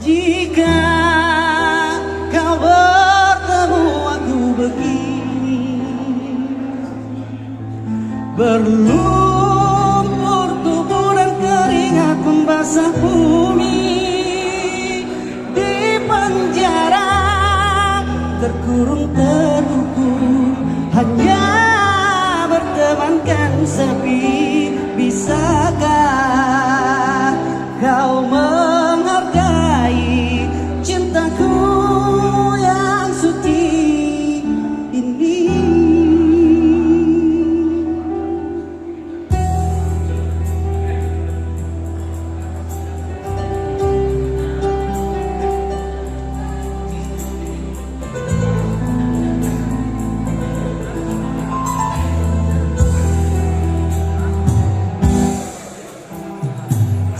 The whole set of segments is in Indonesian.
Jika kau bertemu aku begini, berlumpur tubuh dan keringat membasah bumi, di penjara terkurung terhukum, hanya bertemankan sepi. Bisakah kau menghargai cintaku yang suci ini?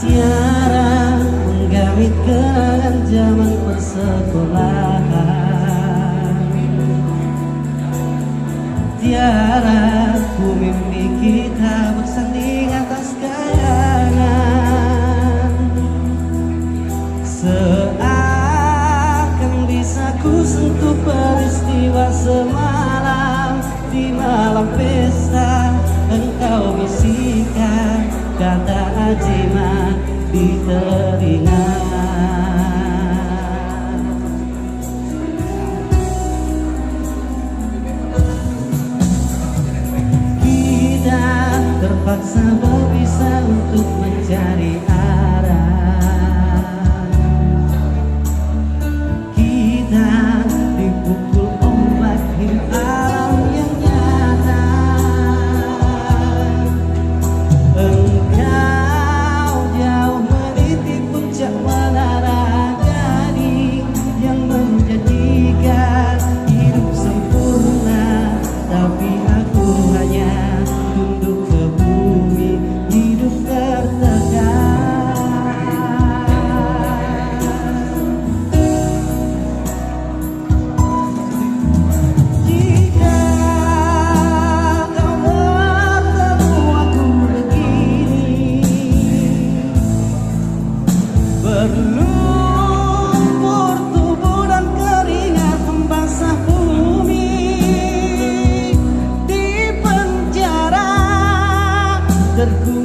Tiara menggamit kenangan zaman persekolahan, tiara ku mimpi kita bersanding atas kayangan. Seakan bisa ku sentuh peristiwa semalam, di malam pesta engkau bisikan kata ajimat di telinga. Kita terpaksa berpisah untuk mencari arah. Kita dipukul ombak hidup alam yang nyata. Engkau jauh meniti puncak menara gading yang menjadikan hidup sempurna, tapi aku hanya tunduk ke bumi, hidup tertekan. Jika kau bertemu aku begini, berlumpur tubuh dan keringat membasah bumi, di penjara terkurung